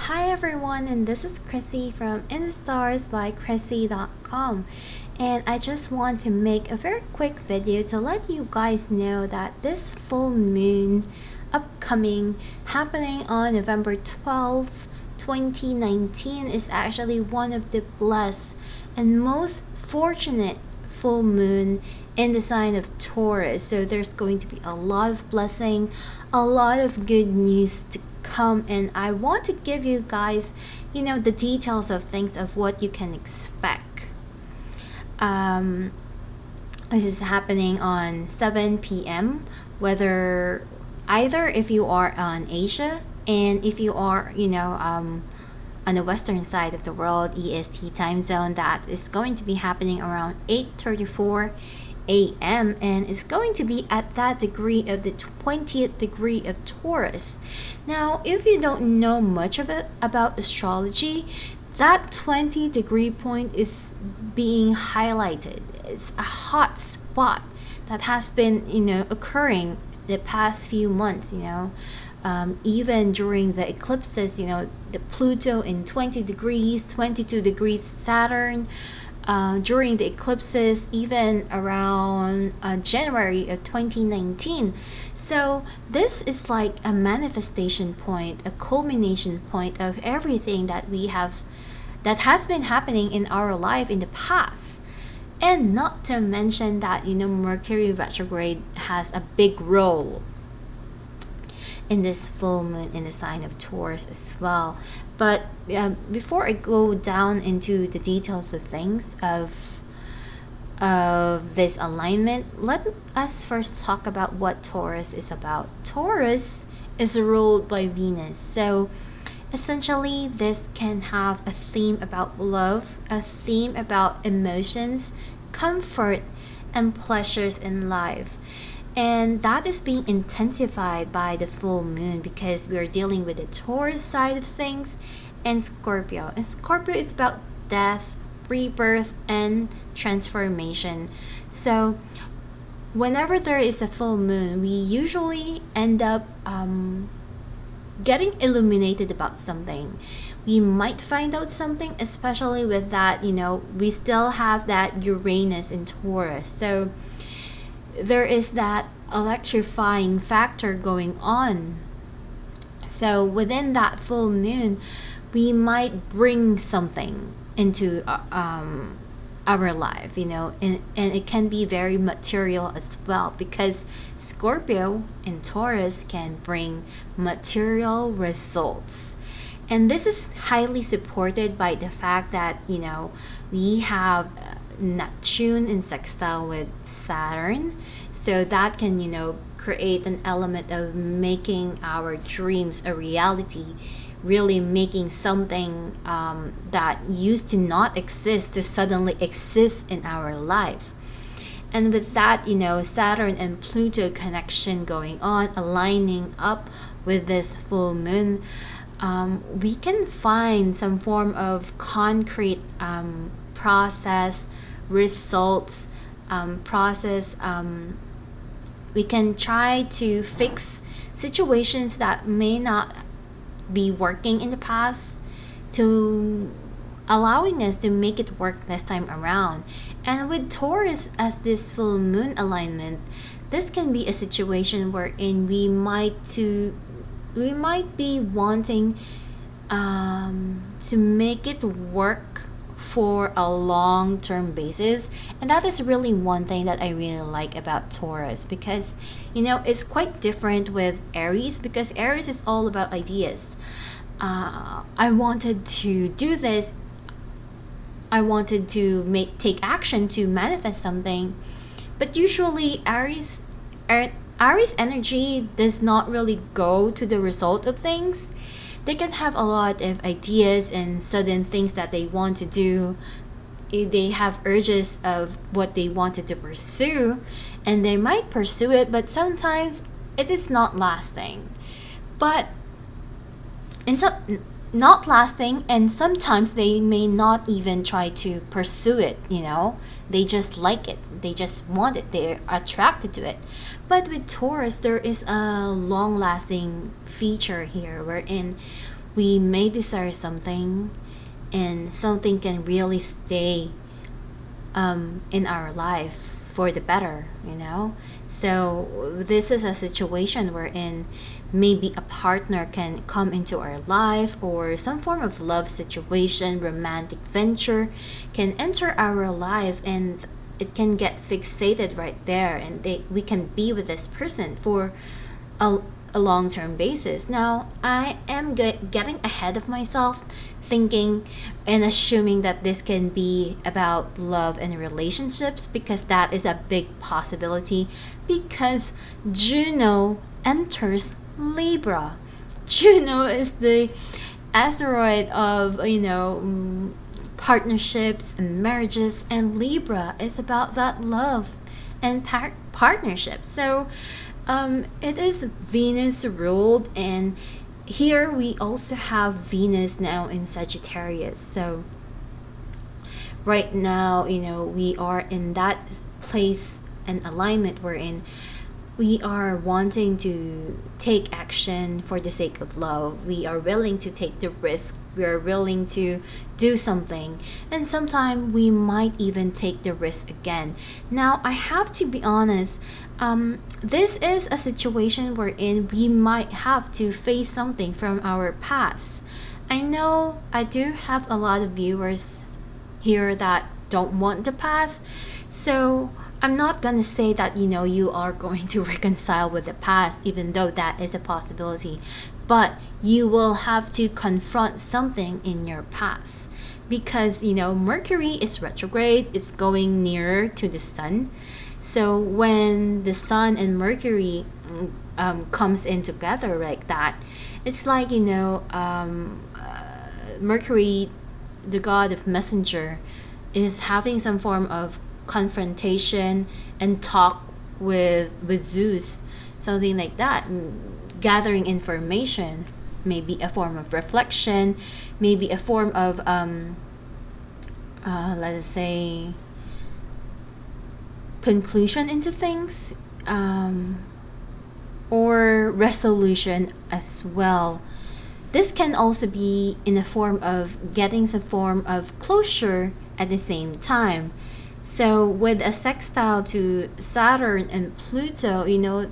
Hi everyone, and this is Krissy from instarsbykrissy.com, and I just want to make a very quick video to let you guys know that this full moon upcoming happening on November 12th 2019 is actually one of the blessed and most fortunate full moon in the sign of Taurus. So there's going to be a lot of blessing, a lot of good news to come, and I want to give you guys, the details of things of what you can expect. This is happening on 7 p.m. whether either if you are on Asia and if you are on the western side of the world, EST time zone, that is going to be happening around 8:34 a.m. and it's going to be at that degree of the 20th degree of Taurus. Now, if you don't know much of it about astrology, that 20-degree point is being highlighted. It's a hot spot that has been occurring the past few months. Even during the eclipses, the Pluto in 20 degrees, 22 degrees Saturn, during the eclipses, even around January of 2019. So this is like a manifestation point, a culmination point of everything that has been happening in our life in the past. And not to mention that Mercury retrograde has a big role in this full moon in the sign of Taurus as well. But before I go down into the details of things of this alignment, let us first talk about what Taurus is about. Taurus is ruled by Venus, so essentially this can have a theme about love, a theme about emotions, comfort, and pleasures in life. And that is being intensified by the full moon because we are dealing with the Taurus side of things and Scorpio. And Scorpio is about death, rebirth, and transformation. So whenever there is a full moon, we usually end up getting illuminated about something. We might find out something, especially with that, we still have that Uranus in Taurus. So there is that electrifying factor going on. So within that full moon, we might bring something into our life, and it can be very material as well, because Scorpio and Taurus can bring material results. And this is highly supported by the fact that we have Neptune in sextile with Saturn, so that can create an element of making our dreams a reality, really making something that used to not exist to suddenly exist in our life. And with that, Saturn and Pluto connection going on, aligning up with this full moon, we can find some form of concrete process, results, we can try to fix situations that may not be working in the past, to allowing us to make it work this time around. And with Taurus as this full moon alignment, this can be a situation wherein we might be wanting to make it work for a long-term basis. And that is really one thing that I really like about Taurus, because it's quite different with Aries, because Aries is all about ideas. I wanted to do this, I wanted to take action to manifest something. But usually Aries energy does not really go to the result of things. They can have a lot of ideas and sudden things that they want to do. They have urges of what they wanted to pursue, and they might pursue it, but sometimes it is not lasting. Not lasting, and sometimes they may not even try to pursue it. They just like it, they just want it, they're attracted to it. But with Taurus, there is a long lasting feature here wherein we may desire something, and something can really stay in our life for the better, you know. So this is a situation wherein maybe a partner can come into our life, or some form of love situation, romantic venture can enter our life, and it can get fixated right there, and we can be with this person for a, a long-term basis. Now I am getting ahead of myself, thinking and assuming that this can be about love and relationships, because that is a big possibility, because Juno enters Libra. Juno is the asteroid of, partnerships and marriages, and Libra is about that love and partnerships. So it is Venus ruled, and here we also have Venus now in Sagittarius. So right now, we are in that place and alignment wherein we are wanting to take action for the sake of love. We are willing to take the risk. We are willing to do something. And sometimes we might even take the risk again. Now, I have to be honest, this is a situation wherein we might have to face something from our past. I know I do have a lot of viewers here that don't want the past. So I'm not gonna say that you are going to reconcile with the past, even though that is a possibility, but you will have to confront something in your past, because Mercury is retrograde. It's going nearer to the sun. So when the sun and Mercury comes in together like that, it's like Mercury, the god of messenger, is having some form of confrontation and talk with Zeus, something like that, gathering information, maybe a form of reflection, maybe a form of let's say conclusion into things, or resolution as well. This can also be in a form of getting some form of closure at the same time. So with a sextile to Saturn and Pluto,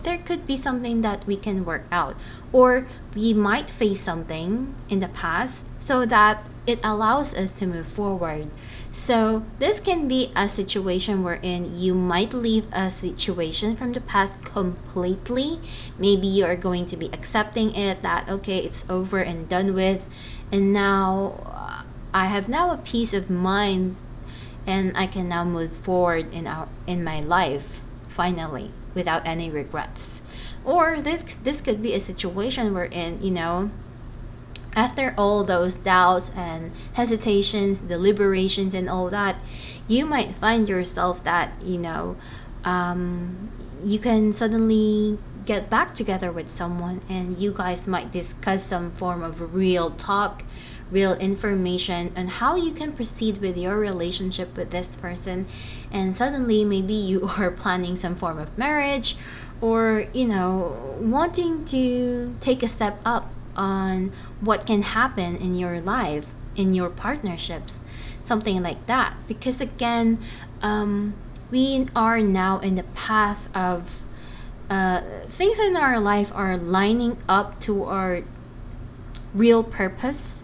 there could be something that we can work out, or we might face something in the past so that it allows us to move forward. So this can be a situation wherein you might leave a situation from the past completely. Maybe you are going to be accepting it, that okay, it's over and done with, and now I have now a peace of mind, and I can now move forward in my life finally without any regrets. Or this could be a situation wherein after all those doubts and hesitations, deliberations, and all that, you might find yourself that you can suddenly get back together with someone, and you guys might discuss some form of real talk, real information on how you can proceed with your relationship with this person. And suddenly maybe you are planning some form of marriage, or wanting to take a step up on what can happen in your life, in your partnerships, something like that. Because again, we are now in the path of things in our life are lining up to our real purpose,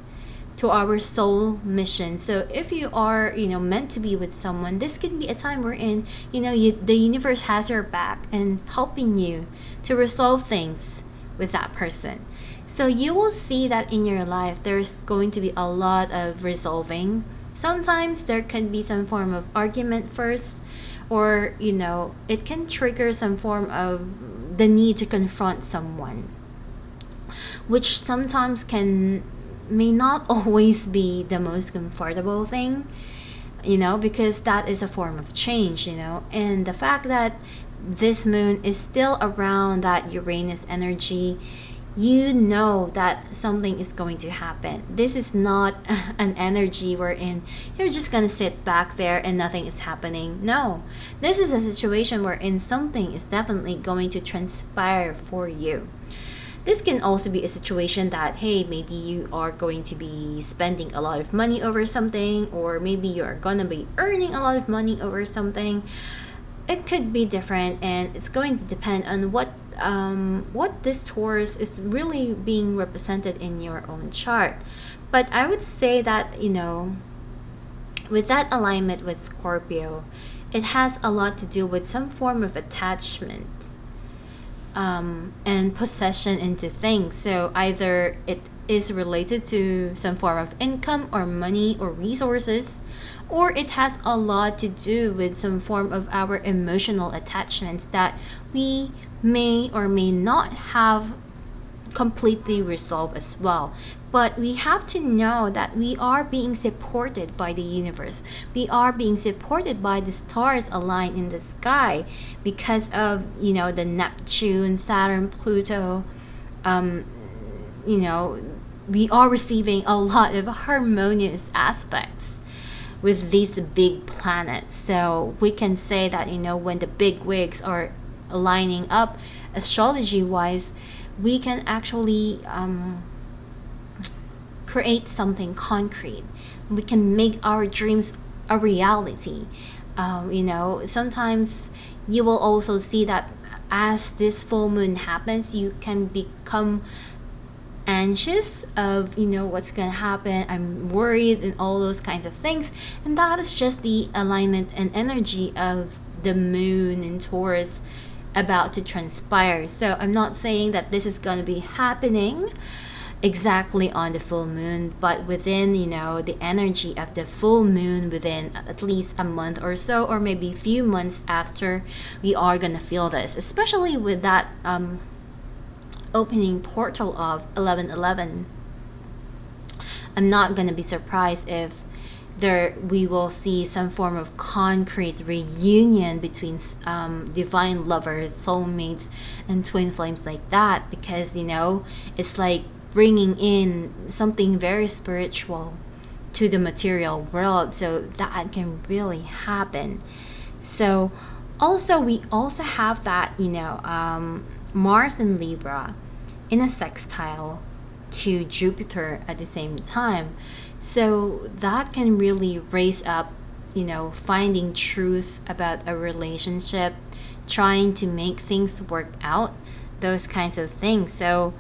to our soul mission. So if you are meant to be with someone, this can be a time wherein the universe has your back and helping you to resolve things with that person. So you will see that in your life there's going to be a lot of resolving. Sometimes there can be some form of argument first, or it can trigger some form of the need to confront someone, which sometimes may not always be the most comfortable thing, because that is a form of change, and the fact that this moon is still around that Uranus energy, that something is going to happen. This is not an energy wherein you're just gonna sit back there and nothing is happening. No, this is a situation wherein something is definitely going to transpire for you. this can also be a situation that, hey, maybe you are going to be spending a lot of money over something, or maybe you're gonna be earning a lot of money over something. It could be different, and it's going to depend on what this Taurus is really being represented in your own chart. But I would say that, with that alignment with Scorpio, it has a lot to do with some form of attachment, and possession into things. So either it is related to some form of income or money or resources, or it has a lot to do with some form of our emotional attachments that we may or may not have completely resolved as well. But we have to know that we are being supported by the universe. We are being supported by the stars aligned in the sky because of, the Neptune, Saturn, Pluto. We are receiving a lot of harmonious aspects with these big planets. So we can say that, when the big wigs are lining up astrology wise, we can actually create something concrete. We can make our dreams a reality. Sometimes you will also see that as this full moon happens, you can become anxious of what's gonna happen. I'm worried and all those kinds of things, and that is just the alignment and energy of the moon in Taurus about to transpire. So I'm not saying that this is going to be happening exactly on the full moon, but within the energy of the full moon, within at least a month or so, or maybe a few months after, we are going to feel this, especially with that opening portal of 1111. I'm not going to be surprised if we will see some form of concrete reunion between divine lovers, soulmates, and twin flames like that, because it's like bringing in something very spiritual to the material world. So that can really happen. So we also have that Mars and Libra in a sextile to Jupiter at the same time. So that can really raise up, finding truth about a relationship, trying to make things work out, those kinds of things. So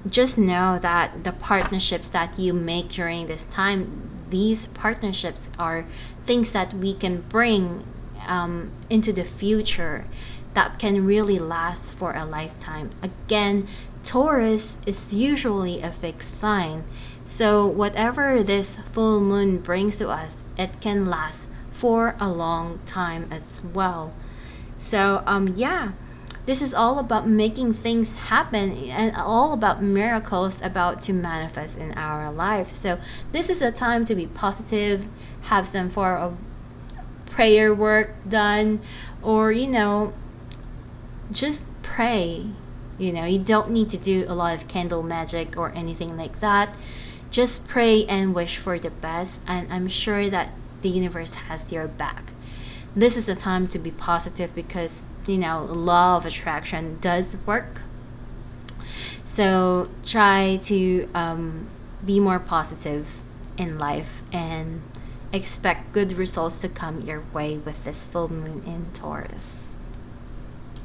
just know that the partnerships that you make during this time, these partnerships are things that we can bring into the future that can really last for a lifetime. Again, Taurus is usually a fixed sign. So whatever this full moon brings to us, it can last for a long time as well. So this is all about making things happen and all about miracles about to manifest in our life. So this is a time to be positive, have some form of prayer work done, or just pray. You don't need to do a lot of candle magic or anything like that. Just pray and wish for the best, and I'm sure that the universe has your back. This is a time to be positive because law of attraction does work. So try to be more positive in life and expect good results to come your way with this full moon in Taurus.